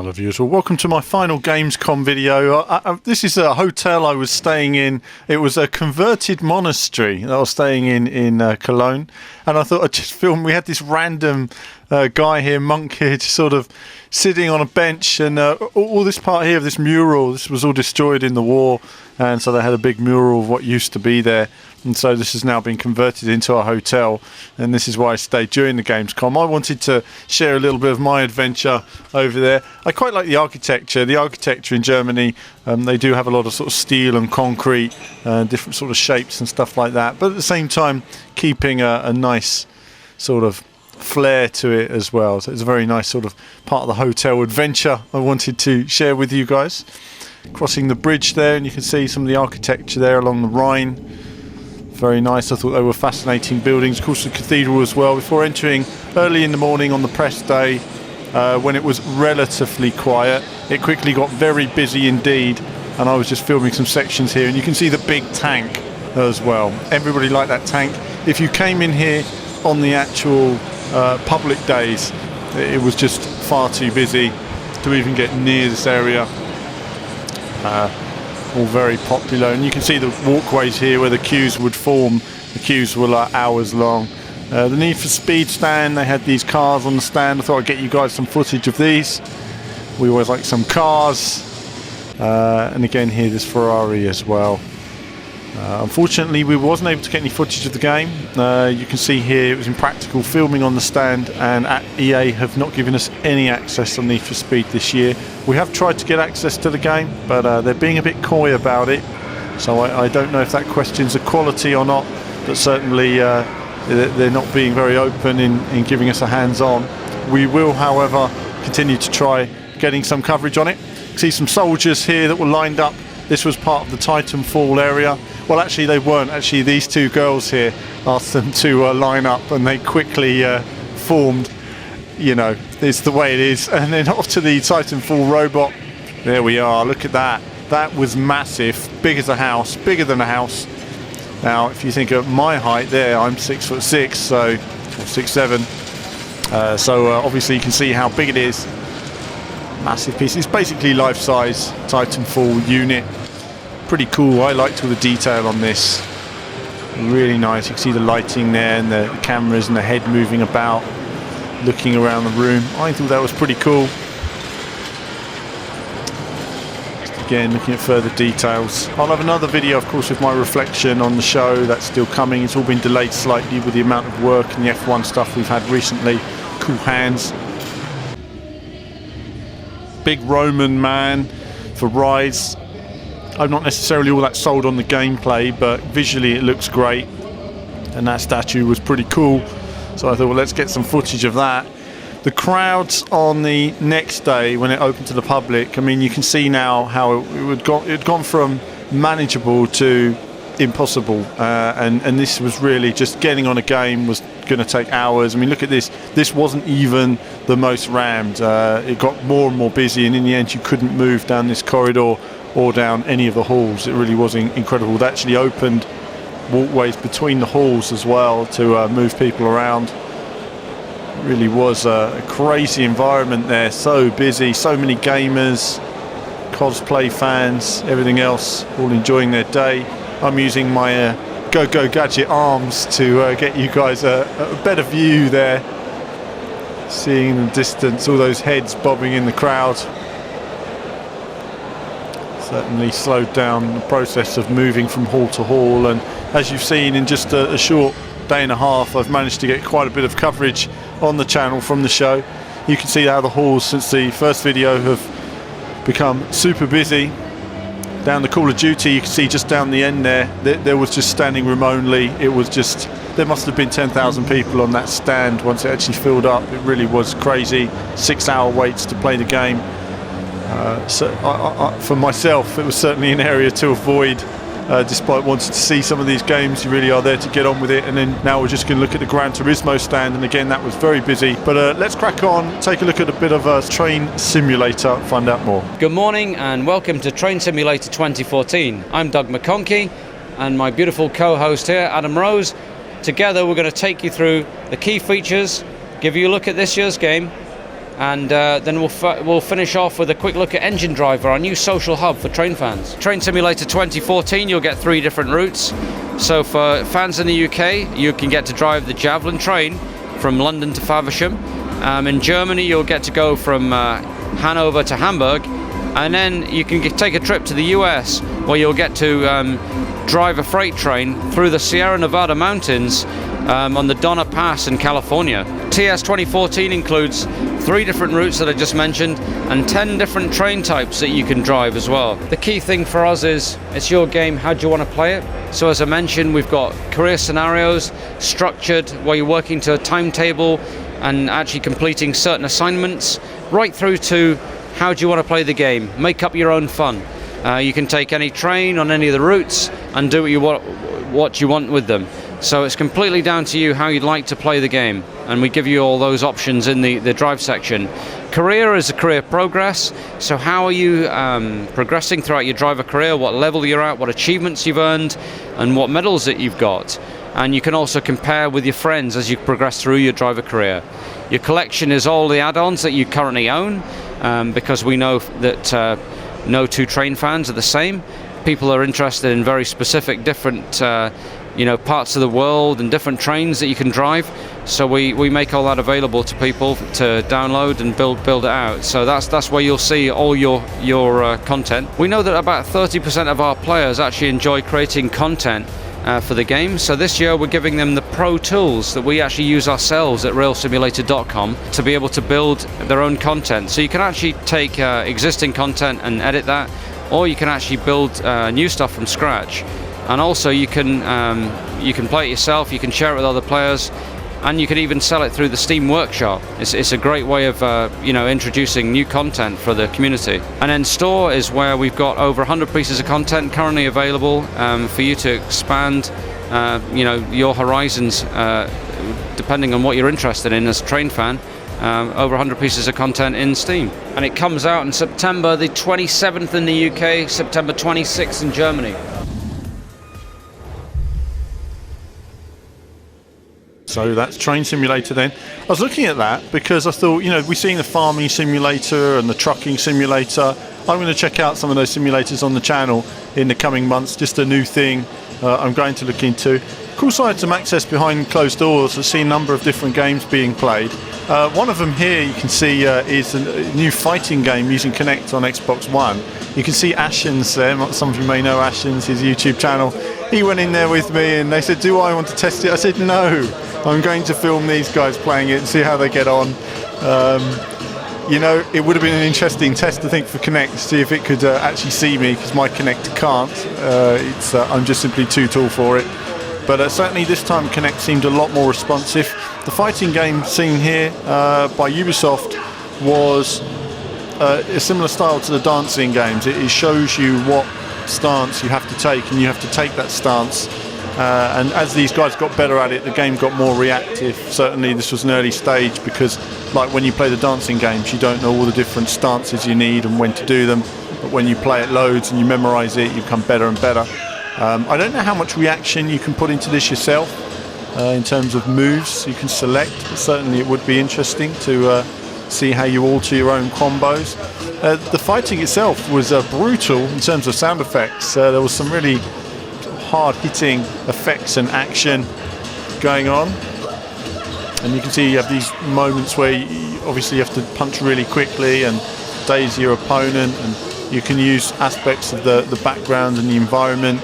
Hello viewers, well welcome to my final Gamescom video. This is a hotel I was staying in. It was a converted monastery that I was staying in Cologne, and I thought I'd just film. We had this random guy here, monk here, just sort of sitting on a bench, and all this part here of this mural, this was all destroyed in the war, and so they had a big mural of what used to be there. And so this has now been converted into a hotel, and this is why I stayed during the Gamescom. I wanted to share a little bit of my adventure over there. I quite like the architecture. The architecture in Germany, they do have a lot of sort of steel and concrete, different sort of shapes and stuff like that, but at the same time keeping a nice sort of flair to it as well. So it's a very nice sort of part of the hotel adventure I wanted to share with you guys. Crossing the bridge there, and you can see some of the architecture there along the Rhine. Very nice. I thought they were fascinating buildings. Of course, the cathedral as well. Before entering early in the morning on the press day, when it was relatively quiet, it quickly got very busy indeed, and I was just filming some sections here, and you can see the big tank as well. Everybody liked that tank. If you came in here on the actual public days, it was just far too busy to even get near this area. All very popular, and you can see the walkways here where the queues would form. The queues were like hours long. The Need for Speed stand, they had these cars on the stand. I thought I'd get you guys some footage of these. We always like some cars, and again here this Ferrari as well. Unfortunately we wasn't able to get any footage of the game. You can see here it was impractical filming on the stand, and EA have not given us any access on Need for Speed this year. We have tried to get access to the game, but they're being a bit coy about it, so I don't know if that questions the quality or not, but certainly they're not being very open in giving us a hands-on. We will, however, continue to try getting some coverage on it. See some soldiers here that were lined up. This was part of the Titanfall area. Well, actually they weren't. Actually, these two girls here asked them to line up, and they quickly formed. You know, it's the way it is. And then off to the Titanfall robot. There we are. Look at that. That was massive. Big as a house. Bigger than a house. Now, if you think of my height there, I'm 6'6", so 6'7". So obviously you can see how big it is. Massive piece. It's basically life-size Titanfall unit. Pretty cool. I liked all the detail on this. Really nice. You can see the lighting there, and the cameras, and the head moving about, looking around the room. I thought that was pretty cool. Just again, looking at further details. I'll have another video, of course, with my reflection on the show. That's still coming. It's all been delayed slightly with the amount of work and the F1 stuff we've had recently. Cool hands. Big Roman man for Rise. I'm not necessarily all that sold on the gameplay, but visually it looks great, and that statue was pretty cool, so I thought, well, let's get some footage of that. The crowds on the next day when it opened to the public, I mean, you can see now how it had gone from manageable to impossible, and this was really just getting on a game was going to take hours. I mean, look at this. This wasn't even the most rammed. It got more and more busy, and in the end you couldn't move down this corridor or down any of the halls. It really was incredible. They actually opened walkways between the halls as well to move people around. It really was a crazy environment there. So busy, so many gamers, cosplay fans, everything else, all enjoying their day. I'm using my Go Gadget arms to get you guys a better view there. Seeing in the distance all those heads bobbing in the crowd. Certainly slowed down the process of moving from hall to hall, and as you've seen in just a short day and a half, I've managed to get quite a bit of coverage on the channel from the show. You can see how the halls since the first video have become super busy. Down the Call of Duty, you can see just down the end there was just standing room only. It was just, there must have been 10,000 people on that stand once it actually filled up. It really was crazy. 6-hour waits to play the game. So for myself, it was certainly an area to avoid, despite wanting to see some of these games. You really are there to get on with it. And then now we're just going to look at the Gran Turismo stand, and again that was very busy. But let's crack on, take a look at a bit of a train simulator, find out more. Good morning and welcome to Train Simulator 2014. I'm Doug McConkey, and my beautiful co-host here, Adam Rose. Together we're going to take you through the key features, give you a look at this year's game, And then we'll finish off with a quick look at Engine Driver, our new social hub for train fans. Train Simulator 2014, you'll get 3 different routes. So for fans in the UK, you can get to drive the Javelin train from London to Faversham. In Germany, you'll get to go from Hanover to Hamburg. And then you can take a trip to the US, where you'll get to drive a freight train through the Sierra Nevada mountains on the Donner Pass in California. TS 2014 includes 3 different routes that I just mentioned and 10 different train types that you can drive as well. The key thing for us is it's your game, how do you want to play it? So as I mentioned, we've got career scenarios structured where you're working to a timetable and actually completing certain assignments, right through to how do you want to play the game. Make up your own fun. You can take any train on any of the routes and do what you want with them. So it's completely down to you how you'd like to play the game, and we give you all those options in the drive section. Career is a career progress, so how are you progressing throughout your driver career, what level you're at, what achievements you've earned, and what medals that you've got. And you can also compare with your friends as you progress through your driver career. Your collection is all the add-ons that you currently own, because we know that no 2 train fans are the same. People are interested in very specific, different parts of the world and different trains that you can drive. So we make all that available to people to download and build it out. So that's where you'll see all your content. We know that about 30% of our players actually enjoy creating content for the game. So this year we're giving them the pro tools that we actually use ourselves at railsimulator.com to be able to build their own content. So you can actually take existing content and edit that, or you can actually build new stuff from scratch. And also you can play it yourself, you can share it with other players, and you can even sell it through the Steam Workshop. It's a great way of introducing new content for the community. And then Store is where we've got over 100 pieces of content currently available for you to expand your horizons depending on what you're interested in as a train fan. Over 100 pieces of content in Steam. And it comes out in September the 27th in the UK, September 26th in Germany. So that's Train Simulator then. I was looking at that because I thought, we've seen the farming simulator and the trucking simulator. I'm going to check out some of those simulators on the channel in the coming months. Just a new thing I'm going to look into. Of course, I had some access behind closed doors. I've seen a number of different games being played. One of them here you can see is a new fighting game using Kinect on Xbox One. You can see Ashens there. Some of you may know Ashens, his YouTube channel. He went in there with me and they said, do I want to test it? I said, no. I'm going to film these guys playing it and see how they get on. It would have been an interesting test, I think, for Kinect to see if it could actually see me, because my Kinect can't. I'm just simply too tall for it. But certainly this time Kinect seemed a lot more responsive. The fighting game seen here by Ubisoft was a similar style to the dancing games. It shows you what stance you have to take, and you have to take that stance. And as these guys got better at it, the game got more reactive. Certainly this was an early stage, because like when you play the dancing games, you don't know all the different stances you need and when to do them. But when you play it loads and you memorize it, you become better and better. I don't know how much reaction you can put into this yourself in terms of moves you can select, but certainly it would be interesting to see how you alter your own combos. The fighting itself was brutal in terms of sound effects. There was some really hard-hitting effects and action going on, and you can see you have these moments where you obviously have to punch really quickly and daze your opponent, and you can use aspects of the background and the environment.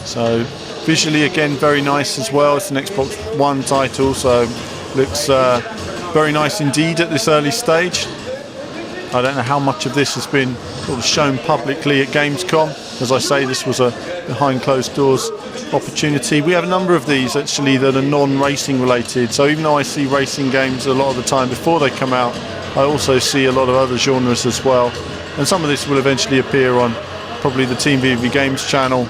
So visually, again, very nice as well. It's an Xbox One title, so looks very nice indeed at this early stage. I don't know how much of this has been sort of shown publicly at Gamescom. As I say, this was a behind closed doors opportunity. We have a number of these actually that are non-racing related. So even though I see racing games a lot of the time before they come out, I also see a lot of other genres as well. And some of this will eventually appear on probably the Team VVV Games channel.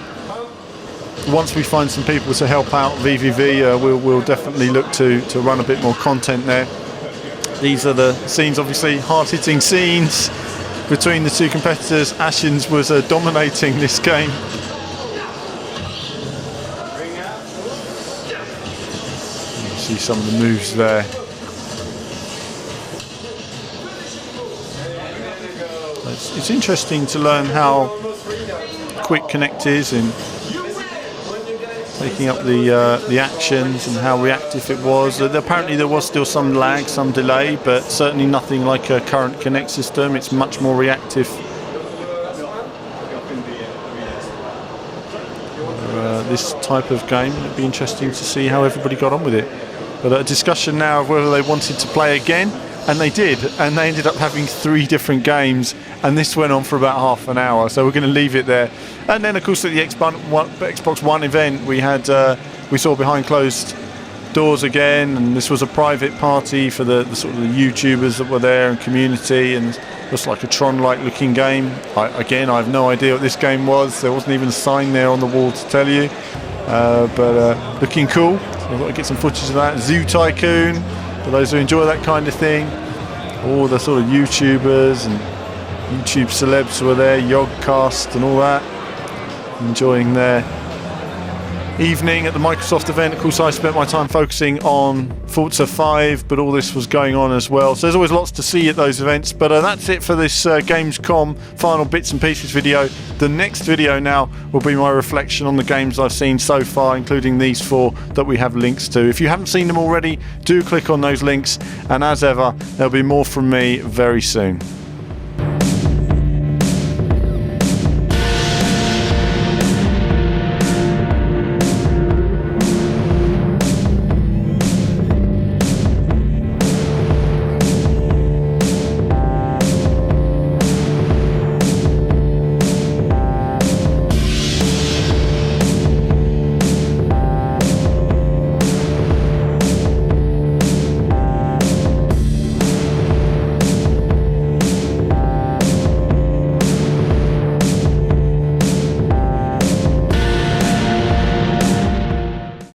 Once we find some people to help out VVV, we'll definitely look to run a bit more content there. These are the scenes, obviously hard-hitting scenes between the two competitors. Ashens was dominating this game. You see some of the moves there. it's interesting to learn how quick Kinect is in taking up the actions and how reactive it was. Apparently there was still some lag, some delay, but certainly nothing like a current Kinect system. It's much more reactive. This type of game, it'd be interesting to see how everybody got on with it. But a discussion now of whether they wanted to play again, and they did, and they ended up having 3 different games, and this went on for about half an hour, so we're going to leave it there. And then of course at the Xbox One event we saw behind closed doors again, and this was a private party for the sort of the YouTubers that were there and community, and it was like a Tron-like looking game. I have no idea what this game was. There wasn't even a sign there on the wall to tell you, but looking cool. So I've got to get some footage of that. Zoo Tycoon, for those who enjoy that kind of thing. All the sort of YouTubers and YouTube celebs were there, Yogcast and all that, enjoying their evening at the Microsoft event. Of course, I spent my time focusing on Forza 5, but all this was going on as well. So there's always lots to see at those events. But that's it for this Gamescom final bits and pieces video. The next video now will be my reflection on the games I've seen so far, including these 4 that we have links to. If you haven't seen them already, do click on those links. And as ever, there'll be more from me very soon.